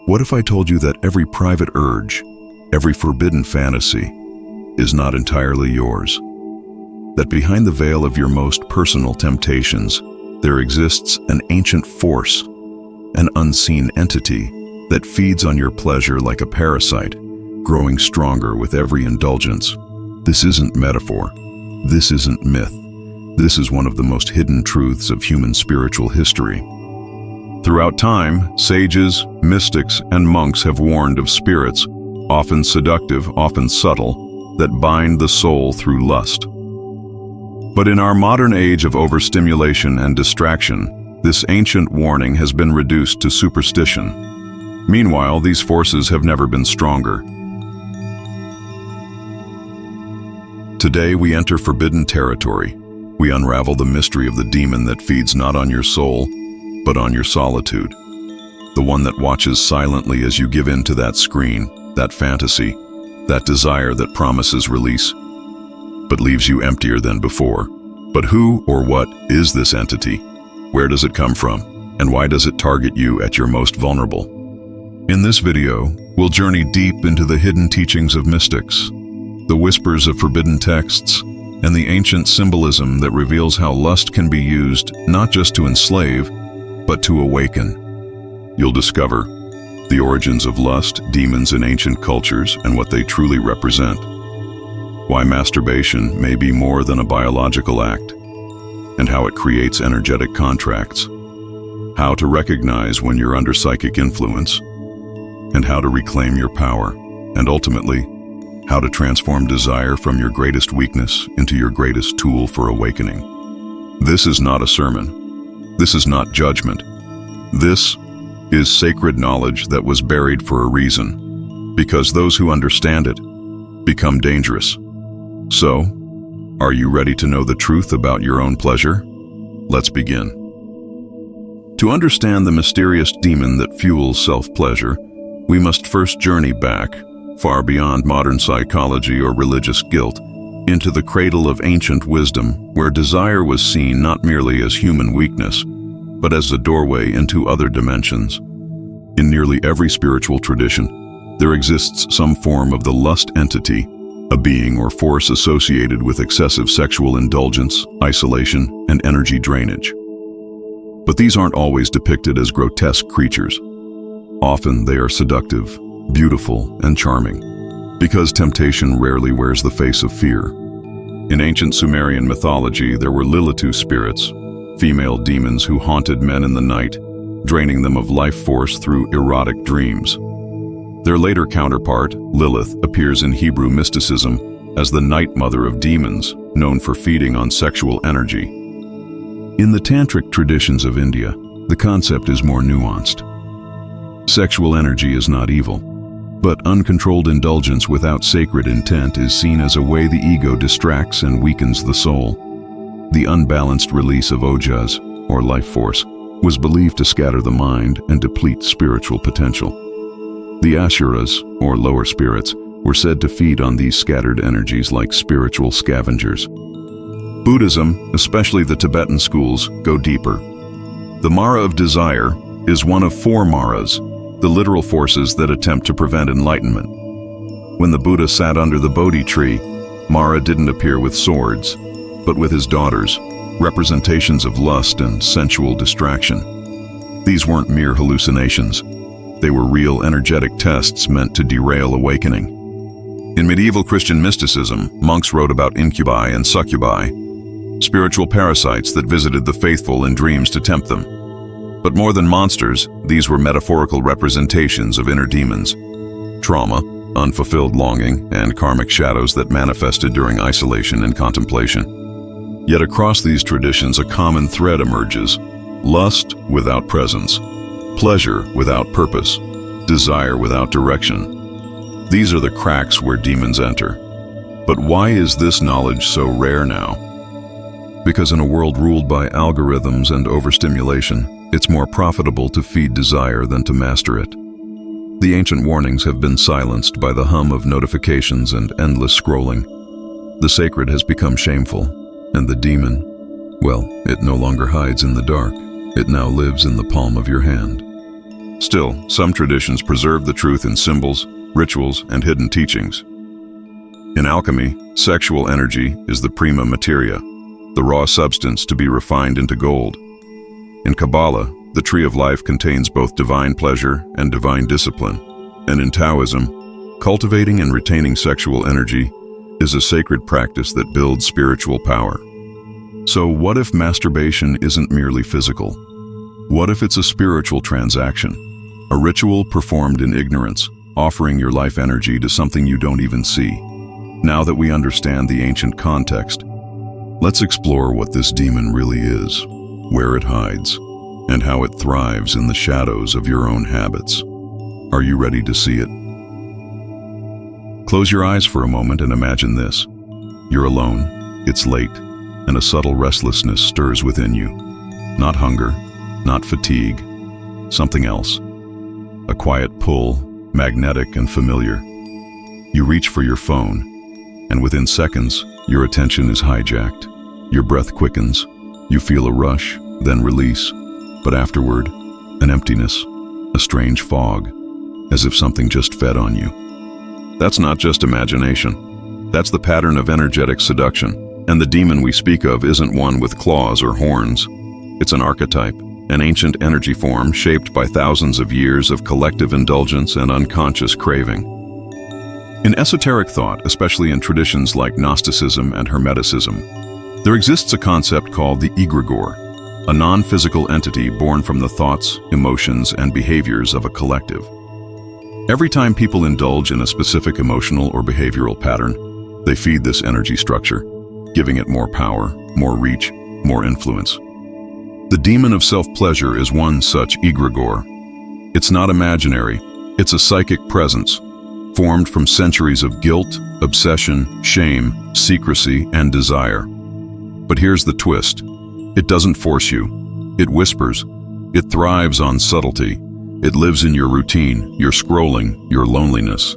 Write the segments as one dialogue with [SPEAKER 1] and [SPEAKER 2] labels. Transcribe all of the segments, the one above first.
[SPEAKER 1] What if I told you that every private urge, every forbidden fantasy, is not entirely yours? That behind the veil of your most personal temptations, there exists an ancient force, an unseen entity that feeds on your pleasure like a parasite, growing stronger with every indulgence. This isn't metaphor. This isn't myth. This is one of the most hidden truths of human spiritual history. Throughout time, sages, mystics, and monks have warned of spirits, often seductive, often subtle, that bind the soul through lust. But in our modern age of overstimulation and distraction, this ancient warning has been reduced to superstition. Meanwhile, these forces have never been stronger. Today we enter forbidden territory. We unravel the mystery of the demon that feeds not on your soul, but on your solitude. The one that watches silently as you give in to that screen, that fantasy, that desire that promises release, but leaves you emptier than before. But who or what is this entity? Where does it come from? And why does it target you at your most vulnerable? In this video, we'll journey deep into the hidden teachings of mystics, the whispers of forbidden texts, and the ancient symbolism that reveals how lust can be used not just to enslave, but to awaken. You'll discover the origins of lust, demons in ancient cultures, and what they truly represent. Why masturbation may be more than a biological act, and how it creates energetic contracts. How to recognize when you're under psychic influence, and how to reclaim your power, and ultimately, how to transform desire from your greatest weakness into your greatest tool for awakening. This is not a sermon. This is not judgment. This is sacred knowledge that was buried for a reason, because those who understand it become dangerous. So, are you ready to know the truth about your own pleasure? Let's begin. To understand the mysterious demon that fuels self-pleasure, we must first journey back, far beyond modern psychology or religious guilt, into the cradle of ancient wisdom, where desire was seen not merely as human weakness, but as a doorway into other dimensions. In nearly every spiritual tradition, there exists some form of the lust entity, a being or force associated with excessive sexual indulgence, isolation, and energy drainage. But these aren't always depicted as grotesque creatures. Often they are seductive, beautiful, and charming, because temptation rarely wears the face of fear. In ancient Sumerian mythology, there were Lilitu spirits, female demons who haunted men in the night, draining them of life force through erotic dreams. Their later counterpart, Lilith, appears in Hebrew mysticism as the night mother of demons, known for feeding on sexual energy. In the tantric traditions of India, the concept is more nuanced. Sexual energy is not evil, but uncontrolled indulgence without sacred intent is seen as a way the ego distracts and weakens the soul. The unbalanced release of ojas, or life force, was believed to scatter the mind and deplete spiritual potential. The asuras, or lower spirits, were said to feed on these scattered energies like spiritual scavengers. Buddhism, especially the Tibetan schools, go deeper. The Mara of desire is one of 4 Maras, the literal forces that attempt to prevent enlightenment. When the Buddha sat under the Bodhi tree, Mara didn't appear with swords, but with his daughters, representations of lust and sensual distraction. These weren't mere hallucinations. They were real energetic tests meant to derail awakening. In medieval Christian mysticism, monks wrote about incubi and succubi, spiritual parasites that visited the faithful in dreams to tempt them. But more than monsters, these were metaphorical representations of inner demons, trauma, unfulfilled longing, and karmic shadows that manifested during isolation and contemplation. Yet across these traditions, a common thread emerges: lust without presence, pleasure without purpose, desire without direction. These are the cracks where demons enter. But why is this knowledge so rare now? Because in a world ruled by algorithms and overstimulation, it's more profitable to feed desire than to master it. The ancient warnings have been silenced by the hum of notifications and endless scrolling. The sacred has become shameful, and the demon, well, it no longer hides in the dark. It now lives in the palm of your hand. Still, some traditions preserve the truth in symbols, rituals, and hidden teachings. In alchemy, sexual energy is the prima materia, the raw substance to be refined into gold. In Kabbalah, the tree of life contains both divine pleasure and divine discipline. And in Taoism, cultivating and retaining sexual energy is a sacred practice that builds spiritual power. So what if masturbation isn't merely physical? What if it's a spiritual transaction? A ritual performed in ignorance, offering your life energy to something you don't even see. Now that we understand the ancient context, let's explore what this demon really is, where it hides, and how it thrives in the shadows of your own habits. Are you ready to see it? Close your eyes for a moment and imagine this. You're alone, it's late, and a subtle restlessness stirs within you. Not hunger, not fatigue, something else. A quiet pull, magnetic and familiar. You reach for your phone, and within seconds, your attention is hijacked. Your breath quickens, you feel a rush, then release, but afterward, an emptiness, a strange fog, as if something just fed on you. That's not just imagination. That's the pattern of energetic seduction, and the demon we speak of isn't one with claws or horns. It's an archetype, an ancient energy form shaped by thousands of years of collective indulgence and unconscious craving. In esoteric thought, especially in traditions like Gnosticism and Hermeticism, there exists a concept called the egregore, a non-physical entity born from the thoughts, emotions, and behaviors of a collective. Every time people indulge in a specific emotional or behavioral pattern, they feed this energy structure, giving it more power, more reach, more influence. The demon of self-pleasure is one such egregore. It's not imaginary, it's a psychic presence, formed from centuries of guilt, obsession, shame, secrecy, and desire. But here's the twist. It doesn't force you. It whispers. It thrives on subtlety. It lives in your routine, your scrolling, your loneliness.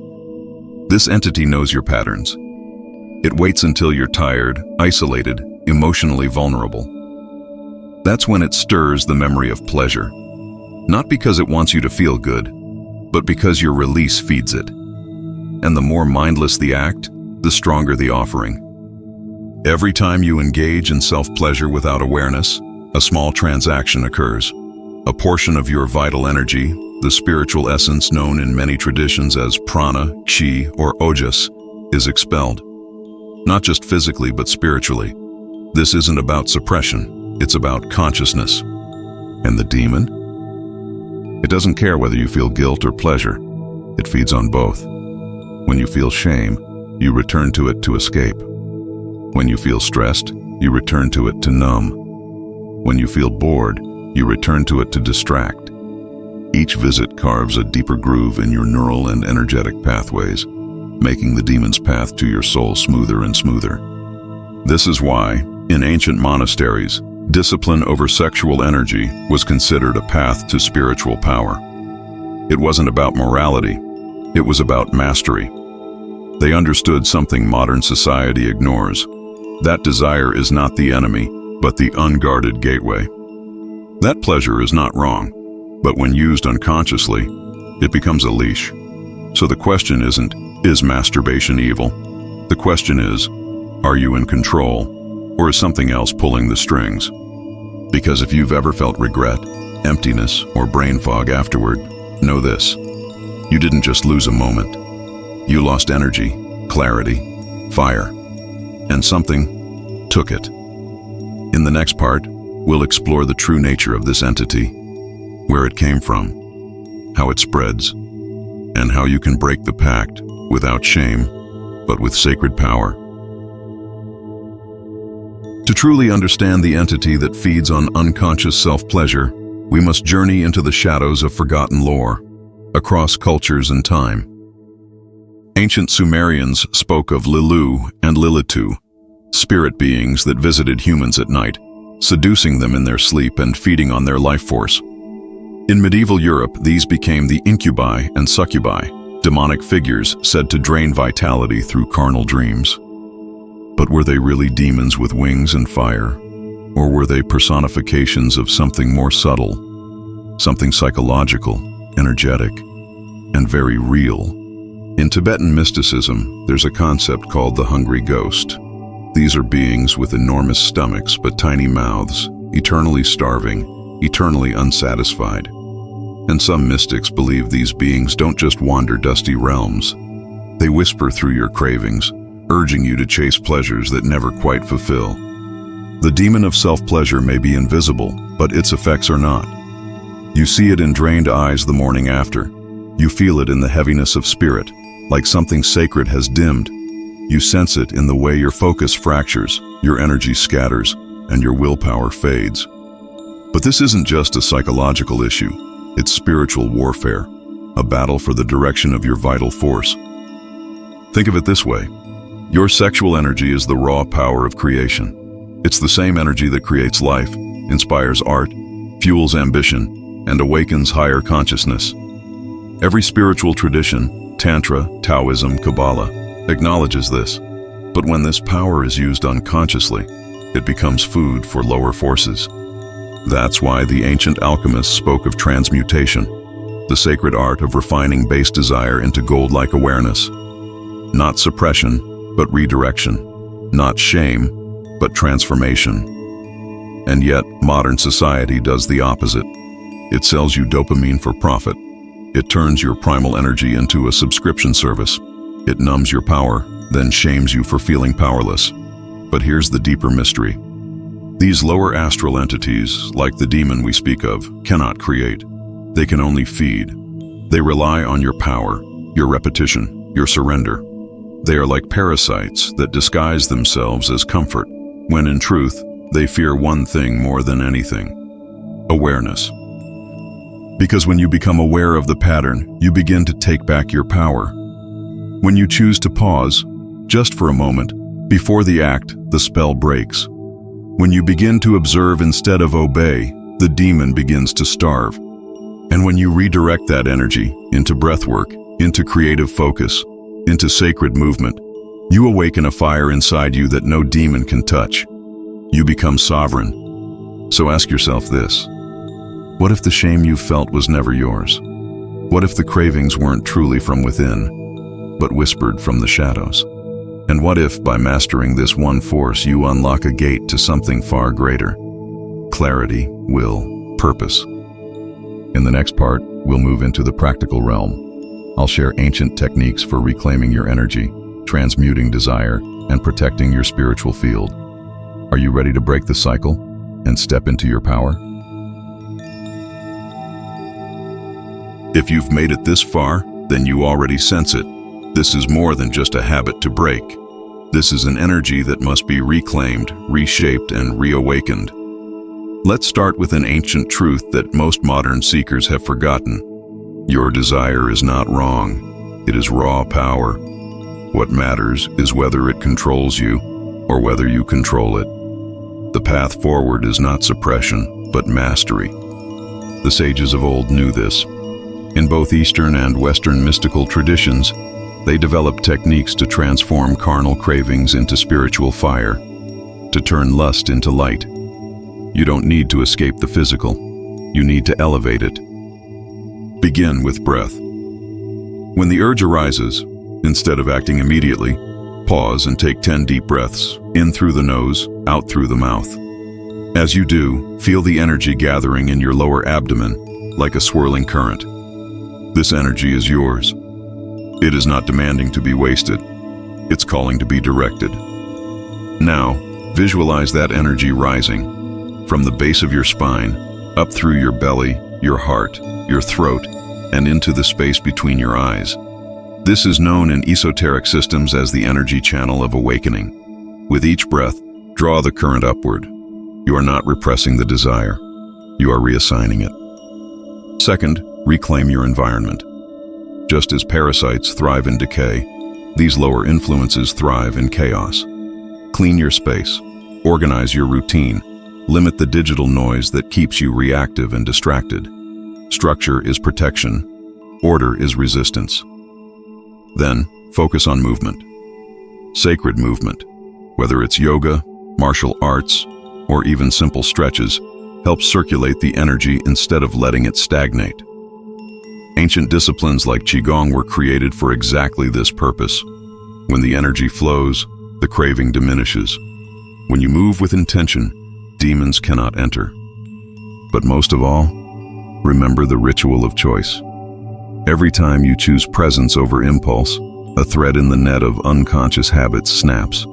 [SPEAKER 1] This entity knows your patterns. It waits until you're tired, isolated, emotionally vulnerable. That's when it stirs the memory of pleasure. Not because it wants you to feel good, but because your release feeds it. And the more mindless the act, the stronger the offering. Every time you engage in self-pleasure without awareness, a small transaction occurs. A portion of your vital energy, the spiritual essence known in many traditions as prana, chi, or ojas, is expelled. Not just physically, but spiritually. This isn't about suppression, it's about consciousness. And the demon? It doesn't care whether you feel guilt or pleasure. It feeds on both. When you feel shame, you return to it to escape. When you feel stressed, you return to it to numb. When you feel bored, you return to it to distract. Each visit carves a deeper groove in your neural and energetic pathways, making the demon's path to your soul smoother and smoother. This is why, in ancient monasteries, discipline over sexual energy was considered a path to spiritual power. It wasn't about morality, it was about mastery. They understood something modern society ignores. That desire is not the enemy, but the unguarded gateway. That pleasure is not wrong, but when used unconsciously, it becomes a leash. So the question isn't, is masturbation evil? The question is, are you in control, or is something else pulling the strings? Because if you've ever felt regret, emptiness, or brain fog afterward, know this. You didn't just lose a moment. You lost energy, clarity, fire, and something took it. In the next part, we'll explore the true nature of this entity, where it came from, how it spreads, and how you can break the pact without shame, but with sacred power. To truly understand the entity that feeds on unconscious self-pleasure, we must journey into the shadows of forgotten lore, across cultures and time. Ancient Sumerians spoke of Lilu and Lilitu, spirit beings that visited humans at night, seducing them in their sleep and feeding on their life force. In medieval Europe, these became the incubi and succubi, demonic figures said to drain vitality through carnal dreams. But were they really demons with wings and fire? Or were they personifications of something more subtle, something psychological, energetic, and very real. In Tibetan mysticism, there's a concept called the hungry ghost. These are beings with enormous stomachs but tiny mouths, eternally starving, eternally unsatisfied. And some mystics believe these beings don't just wander dusty realms. They whisper through your cravings, urging you to chase pleasures that never quite fulfill. The demon of self-pleasure may be invisible, but its effects are not. You see it in drained eyes the morning after. You feel it in the heaviness of spirit, like something sacred has dimmed. You sense it in the way your focus fractures, your energy scatters, and your willpower fades. But this isn't just a psychological issue. It's spiritual warfare, a battle for the direction of your vital force. Think of it this way. Your sexual energy is the raw power of creation. It's the same energy that creates life, inspires art, fuels ambition, and awakens higher consciousness. Every spiritual tradition, Tantra, Taoism, Kabbalah, acknowledges this. But when this power is used unconsciously, it becomes food for lower forces. That's why the ancient alchemists spoke of transmutation, the sacred art of refining base desire into gold-like awareness. Not suppression, but redirection. Not shame, but transformation. And yet, modern society does the opposite. It sells you dopamine for profit. It turns your primal energy into a subscription service. It numbs your power, then shames you for feeling powerless. But here's the deeper mystery. These lower astral entities, like the demon we speak of, cannot create. They can only feed. They rely on your power, your repetition, your surrender. They are like parasites that disguise themselves as comfort, when in truth, they fear one thing more than anything: awareness. Because when you become aware of the pattern, you begin to take back your power. When you choose to pause, just for a moment, before the act, the spell breaks. When you begin to observe instead of obey, the demon begins to starve. And when you redirect that energy into breathwork, into creative focus, into sacred movement, you awaken a fire inside you that no demon can touch. You become sovereign. So ask yourself this. What if the shame you felt was never yours? What if the cravings weren't truly from within, but whispered from the shadows? And what if, by mastering this one force, you unlock a gate to something far greater? Clarity, will, purpose. In the next part, we'll move into the practical realm. I'll share ancient techniques for reclaiming your energy, transmuting desire, and protecting your spiritual field. Are you ready to break the cycle and step into your power? If you've made it this far, then you already sense it. This is more than just a habit to break. This is an energy that must be reclaimed, reshaped, and reawakened. Let's start with an ancient truth that most modern seekers have forgotten. Your desire is not wrong. It is raw power. What matters is whether it controls you or whether you control it. The path forward is not suppression, but mastery. The sages of old knew this. In both Eastern and Western mystical traditions, they developed techniques to transform carnal cravings into spiritual fire, to turn lust into light. You don't need to escape the physical. You need to elevate it. Begin with breath. When the urge arises, instead of acting immediately, pause and take 10 deep breaths, in through the nose, out through the mouth. As you do, feel the energy gathering in your lower abdomen like a swirling current. This energy is yours. It is not demanding to be wasted. It's calling to be directed. Now, visualize that energy rising from the base of your spine, up through your belly, your heart, your throat, and into the space between your eyes. This is known in esoteric systems as the energy channel of awakening. With each breath, draw the current upward. You are not repressing the desire. You are reassigning it. Second, reclaim your environment. Just as parasites thrive in decay, these lower influences thrive in chaos. Clean your space, organize your routine, limit the digital noise that keeps you reactive and distracted. Structure is protection, order is resistance. Then, focus on movement. Sacred movement, whether it's yoga, martial arts, or even simple stretches, helps circulate the energy instead of letting it stagnate. Ancient disciplines like Qigong were created for exactly this purpose. When the energy flows, the craving diminishes. When you move with intention, demons cannot enter. But most of all, remember the ritual of choice. Every time you choose presence over impulse, a thread in the net of unconscious habits snaps.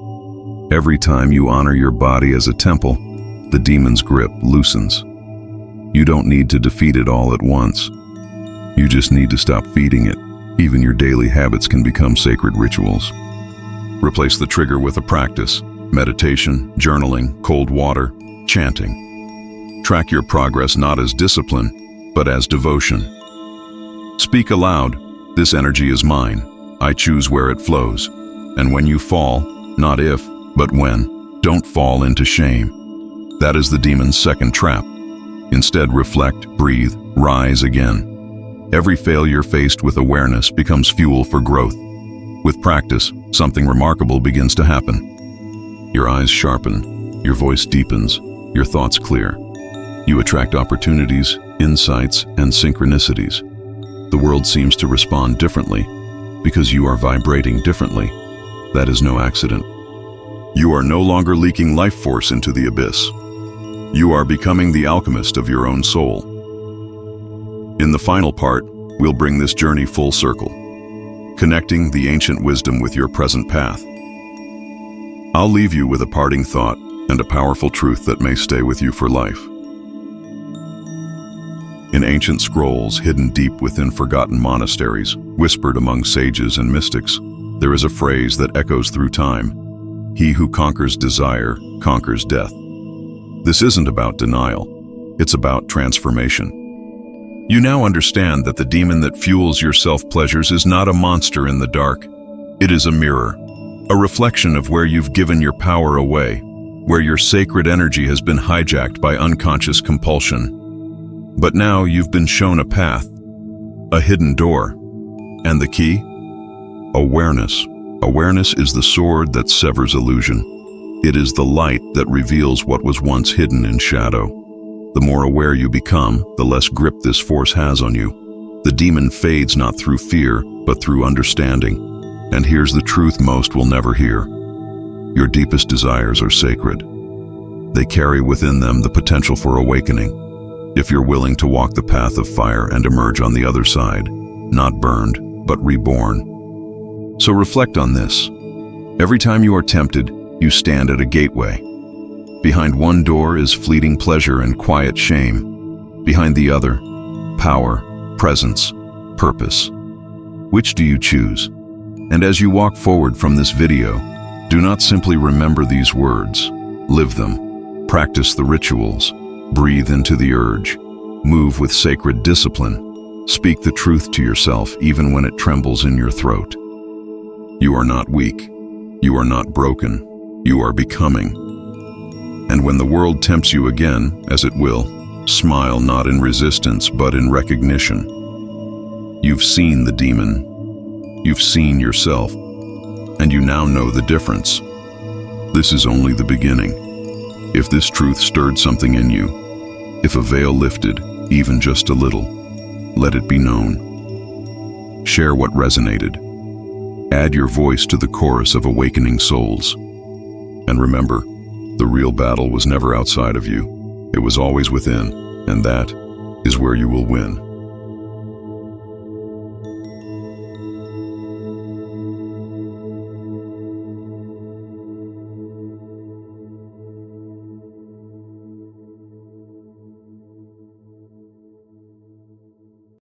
[SPEAKER 1] Every time you honor your body as a temple, the demon's grip loosens. You don't need to defeat it all at once. You just need to stop feeding it. Even your daily habits can become sacred rituals. Replace the trigger with a practice: meditation, journaling, cold water, chanting. Track your progress not as discipline, but as devotion. Speak aloud, "This energy is mine. I choose where it flows." And when you fall, not if, but when, don't fall into shame. That is the demon's second trap. Instead, reflect, breathe, rise again. Every failure faced with awareness becomes fuel for growth. With practice, something remarkable begins to happen. Your eyes sharpen, your voice deepens, your thoughts clear. You attract opportunities, insights, and synchronicities. The world seems to respond differently because you are vibrating differently. That is no accident. You are no longer leaking life force into the abyss. You are becoming the alchemist of your own soul. In the final part, we'll bring this journey full circle, connecting the ancient wisdom with your present path. I'll leave you with a parting thought and a powerful truth that may stay with you for life. In ancient scrolls hidden deep within forgotten monasteries, whispered among sages and mystics, there is a phrase that echoes through time: "He who conquers desire conquers death." This isn't about denial, it's about transformation. You now understand that the demon that fuels your self-pleasures is not a monster in the dark. It is a mirror, a reflection of where you've given your power away, where your sacred energy has been hijacked by unconscious compulsion. But now you've been shown a path, a hidden door. And the key? Awareness. Awareness is the sword that severs illusion. It is the light that reveals what was once hidden in shadow. The more aware you become, the less grip this force has on you. The demon fades not through fear, but through understanding. And here's the truth most will never hear. Your deepest desires are sacred. They carry within them the potential for awakening. If you're willing to walk the path of fire and emerge on the other side, not burned, but reborn. So reflect on this. Every time you are tempted, you stand at a gateway. Behind one door is fleeting pleasure and quiet shame. Behind the other, power, presence, purpose. Which do you choose? And as you walk forward from this video, do not simply remember these words. Live them. Practice the rituals. Breathe into the urge. Move with sacred discipline. Speak the truth to yourself even when it trembles in your throat. You are not weak. You are not broken. You are becoming. And when the world tempts you again, as it will, smile not in resistance but in recognition. You've seen the demon. You've seen yourself. And you now know the difference. This is only the beginning. If this truth stirred something in you, if a veil lifted, even just a little, let it be known. Share what resonated. Add your voice to the chorus of awakening souls. And remember, the real battle was never outside of you. It was always within, and that is where you will win.